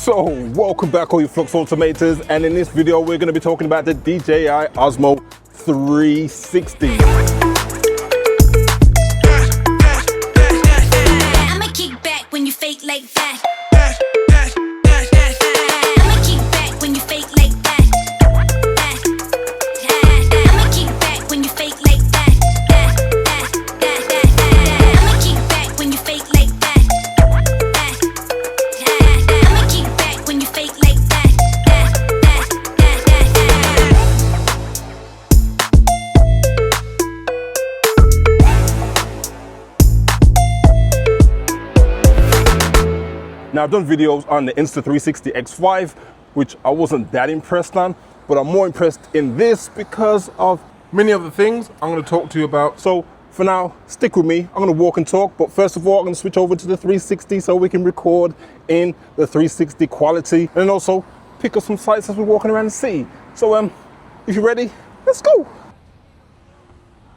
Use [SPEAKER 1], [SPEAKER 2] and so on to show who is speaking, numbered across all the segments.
[SPEAKER 1] So, welcome back all you Flux Automators, and in this video we're going to be talking about the DJI OSMO 360.
[SPEAKER 2] I'ma kick back when you fake like that.
[SPEAKER 1] Now, I've done videos on the Insta360 X5, which I wasn't that impressed on, but I'm more impressed in this because of many of the things I'm going to talk to you about. So for now, stick with me. I'm going to walk and talk, but first of all, I'm going to switch over to the 360 so we can record in the 360 quality and also pick up some sights as we're walking around the city. So if you're ready, let's go.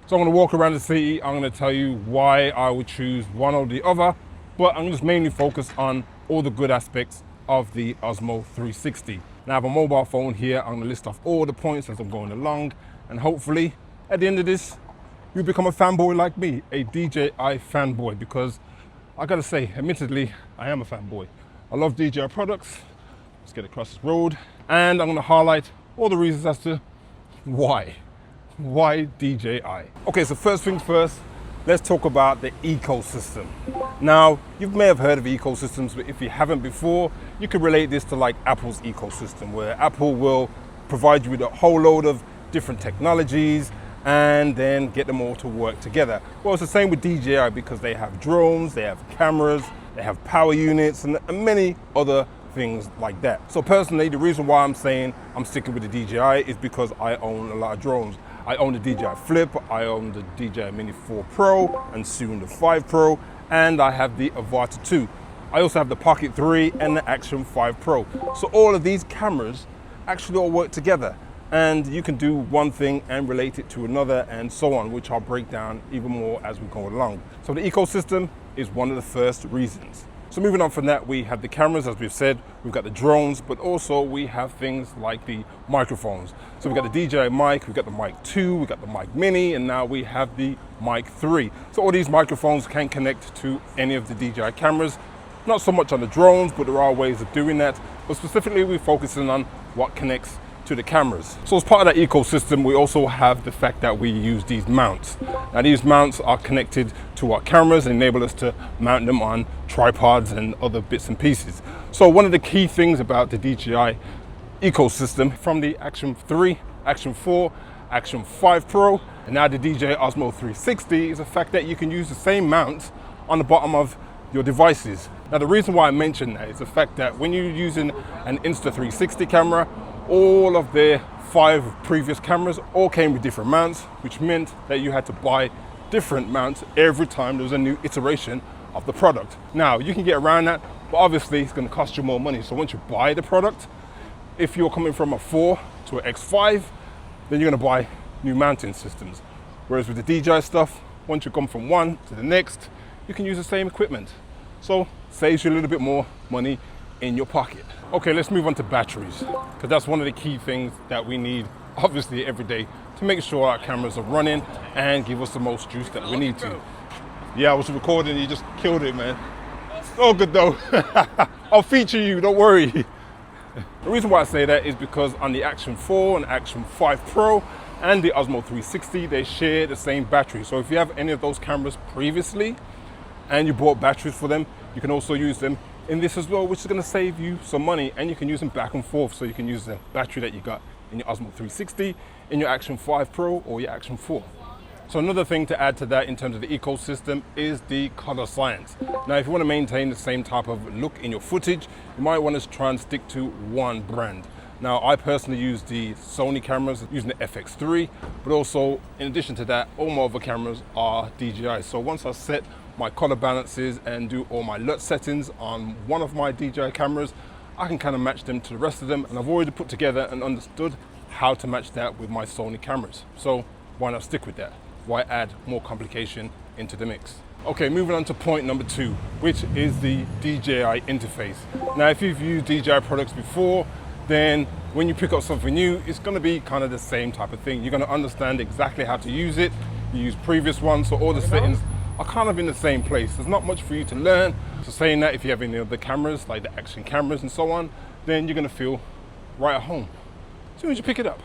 [SPEAKER 1] So I'm going to walk around the city. I'm going to tell you why I would choose one or the other, but I'm just mainly focused on all the good aspects of the OSMO 360. Now I have a mobile phone here. I'm going to list off all the points as I'm going along, and hopefully at the end of this you become a fanboy like me, a DJI fanboy, because I gotta say, admittedly, I am a fanboy. I love DJI products. Let's get across this road, and I'm going to highlight all the reasons as to why DJI. Okay, so first things first, let's talk about the ecosystem. Now, you may have heard of ecosystems, but if you haven't before, you could relate this to like Apple's ecosystem, where Apple will provide you with a whole load of different technologies and then get them all to work together. Well, it's the same with DJI because they have drones, they have cameras, they have power units, and many other things like that. So personally, the reason why I'm saying I'm sticking with the DJI is because I own a lot of drones. I own the DJI Flip, I own the DJI Mini 4 Pro, and soon the 5 Pro, and I have the Avata 2. I also have the Pocket 3 and the Action 5 Pro. So all of these cameras actually all work together, and you can do one thing and relate it to another and so on, which I'll break down even more as we go along. So the ecosystem is one of the first reasons. So moving on from that, we have the cameras, as we've said, we've got the drones, but also we have things like the microphones. So we've got the DJI mic, we've got the mic 2, we've got the mic mini, and now we have the mic 3. So all these microphones can connect to any of the DJI cameras. Not so much on the drones, but there are ways of doing that. But specifically, we're focusing on what connects to the cameras. So as part of that ecosystem, we also have the fact that we use these mounts. Now these mounts are connected to our cameras and enable us to mount them on tripods and other bits and pieces. So one of the key things about the DJI ecosystem, from the Action 3, Action 4, Action 5 Pro, and now the DJI OSMO 360, is the fact that you can use the same mount on the bottom of your devices. Now the reason why I mention that is the fact that when you're using an Insta360 camera, all of their 5 previous cameras all came with different mounts, which meant that you had to buy different mounts every time there was a new iteration of the product. Now, you can get around that, but obviously it's going to cost you more money. So once you buy the product, if you're coming from a 4 to an X5, then you're going to buy new mounting systems. Whereas with the DJI stuff, once you come from one to the next, you can use the same equipment. So saves you a little bit more money in your pocket. Okay, let's move on to batteries, because that's one of the key things that we need, obviously, every day to make sure our cameras are running and give us the most juice that we need to. Yeah, I was recording, you just killed it, man. Oh, good though. I'll feature you, don't worry. The reason why I say that is because on the Action 4 and Action 5 Pro and the OSMO 360, they share the same battery. So if you have any of those cameras previously and you bought batteries for them, you can also use them in this as well, which is going to save you some money, and you can use them back and forth. So you can use the battery that you got in your OSMO 360 in your Action 5 Pro or your Action 4. So another thing to add to that in terms of the ecosystem is the color science. Now, if you want to maintain the same type of look in your footage, you might want to try and stick to one brand. Now, I personally use the Sony cameras using the FX3, but also in addition to that, all my other cameras are DJI. So once I set my color balances and do all my LUT settings on one of my DJI cameras, I can kind of match them to the rest of them, and I've already put together and understood how to match that with my Sony cameras. So why not stick with that? Why add more complication into the mix? Okay, moving on to point number 2, which is the DJI interface. Now, if you've used DJI products before, then when you pick up something new, it's gonna be kind of the same type of thing. You're gonna understand exactly how to use it. You use previous ones, so all the settings are kind of in the same place. There's not much for you to learn. So saying that, if you have any other cameras, like the action cameras and so on, then you're gonna feel right at home as soon as you pick it up.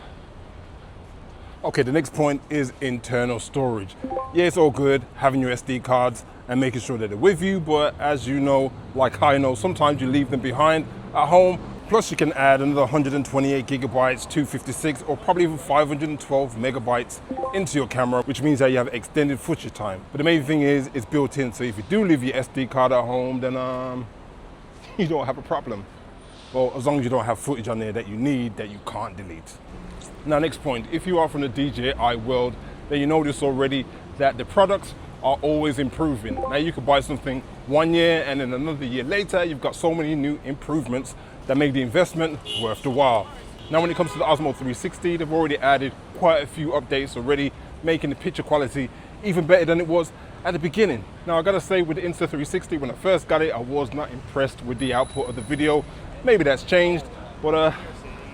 [SPEAKER 1] Okay, the next point is internal storage. Yeah, it's all good having your SD cards and making sure that they're with you, but as you know, like I know, sometimes you leave them behind at home. Plus you can add another 128 gigabytes, 256, or probably even 512 megabytes into your camera, which means that you have extended footage time. But the main thing is, it's built in, so if you do leave your SD card at home, then you don't have a problem. Well, as long as you don't have footage on there that you need, that you can't delete. Now, next point, if you are from the DJI world, then you know this already, that the products are always improving. Now, you could buy something 1 year and then another year later, you've got so many new improvements that make the investment worth the while. Now, when it comes to the Osmo 360, they've already added quite a few updates already, making the picture quality even better than it was at the beginning. Now, I gotta say, with the Insta360, when I first got it, I was not impressed with the output of the video. Maybe that's changed, but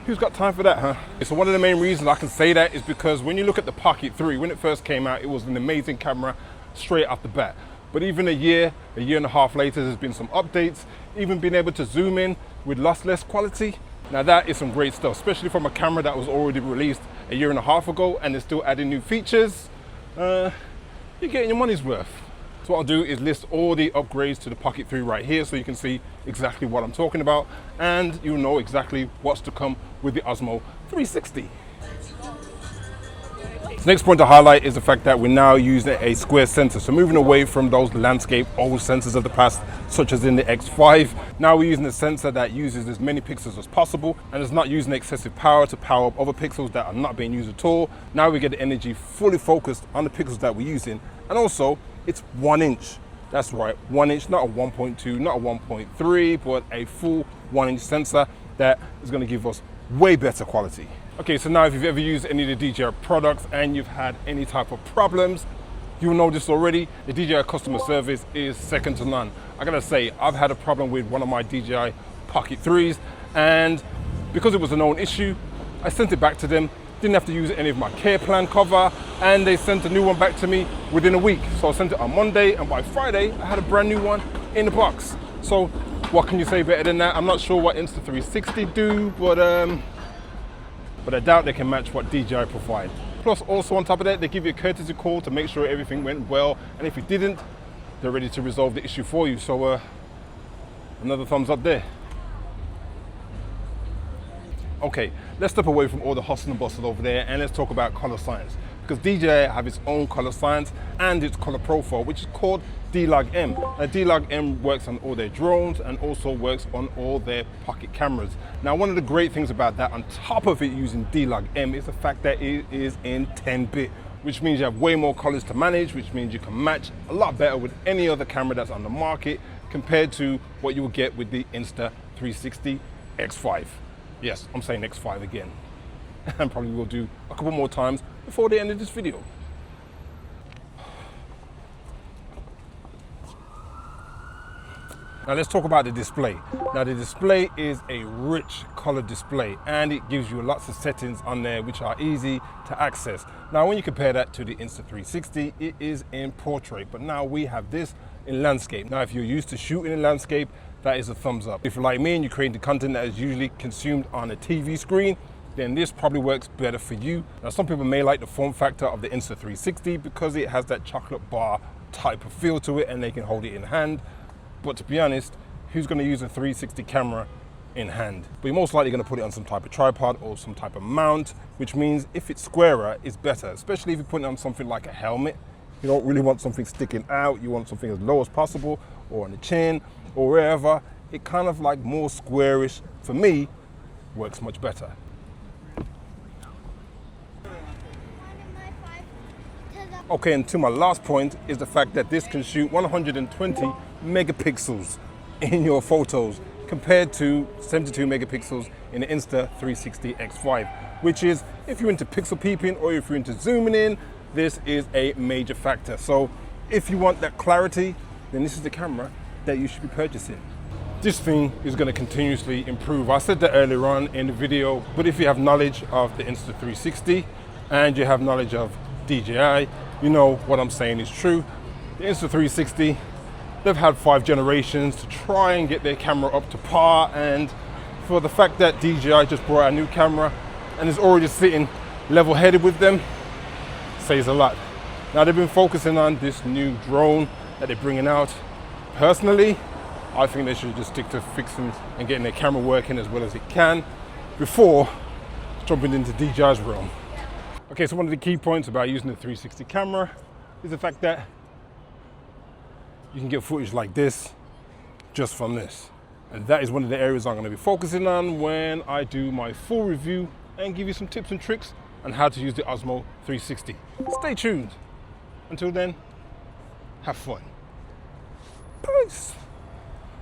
[SPEAKER 1] who's got time for that, huh? So one of the main reasons I can say that is because when you look at the Pocket 3, when it first came out, it was an amazing camera straight off the bat. But even a year and a half later, there's been some updates, even being able to zoom in with lossless quality. Now that is some great stuff, especially from a camera that was already released a year and a half ago and they're still adding new features. You're getting your money's worth. So what I'll do is list all the upgrades to the Pocket 3 right here so you can see exactly what I'm talking about and you'll know exactly what's to come with the Osmo 360. The next point to highlight is the fact that we're now using a square sensor. So moving away from those landscape old sensors of the past, such as in the X5, now we're using a sensor that uses as many pixels as possible and is not using excessive power to power up other pixels that are not being used at all. Now we get the energy fully focused on the pixels that we're using. And also, it's 1 inch. That's right, 1 inch, not a 1.2, not a 1.3, but a full 1 inch sensor that is going to give us way better quality. Okay, so now if you've ever used any of the DJI products and you've had any type of problems, you'll know this already. The DJI customer service is second to none. I gotta say, I've had a problem with one of my DJI Pocket 3s, and because it was a known issue, I sent it back to them. Didn't have to use any of my care plan cover, and they sent a new one back to me within a week. So I sent it on Monday, and by Friday, I had a brand new one in the box. So what can you say better than that? I'm not sure what Insta360 do, but I doubt they can match what DJI provide. Plus, also on top of that, they give you a courtesy call to make sure everything went well, and if it didn't, they're ready to resolve the issue for you. So another thumbs up there. Okay, let's step away from all the hustle and bustle over there and let's talk about color science. Because DJI have its own color science and its color profile, which is called D-Log-M. Now, D-Log-M works on all their drones and also works on all their pocket cameras. Now, one of the great things about that, on top of it using D-Log-M, is the fact that it is in 10-bit, which means you have way more colors to manage, which means you can match a lot better with any other camera that's on the market compared to what you will get with the Insta360 X5. Yes, I'm saying X5 again. And probably will do a couple more times before the end of this video. Now let's talk about the display. Now the display is a rich color display and it gives you lots of settings on there which are easy to access. Now when you compare that to the Insta360, it is in portrait, but now we have this in landscape. Now if you're used to shooting in landscape, that is a thumbs up. If you're like me and you're creating content that is usually consumed on a TV screen, then this probably works better for you. Now some people may like the form factor of the Insta360 because it has that chocolate bar type of feel to it and they can hold it in hand. But to be honest, who's going to use a 360 camera in hand? But you're most likely going to put it on some type of tripod or some type of mount, which means if it's squarer, it's better, especially if you put it on something like a helmet. You don't really want something sticking out. You want something as low as possible or on the chin or wherever. It kind of like more squarish, for me, works much better. Okay, and to my last point is the fact that this can shoot 120 megapixels in your photos compared to 72 megapixels in the Insta360 X5, which is, if you're into pixel peeping or if you're into zooming in, this is a major factor. So if you want that clarity, then this is the camera that you should be purchasing. This thing is going to continuously improve. I said that earlier on in the video, but if you have knowledge of the Insta360 and you have knowledge of DJI, you know what I'm saying is true. The Insta360, they've had 5 generations to try and get their camera up to par, and for the fact that DJI just brought out a new camera and is already sitting level-headed with them, says a lot. Now they've been focusing on this new drone that they're bringing out. Personally, I think they should just stick to fixing and getting their camera working as well as it can before jumping into DJI's realm. Okay, so one of the key points about using the 360 camera is the fact that you can get footage like this just from this. And that is one of the areas I'm going to be focusing on when I do my full review and give you some tips and tricks on how to use the Osmo 360. Stay tuned. Until then, have fun. Peace.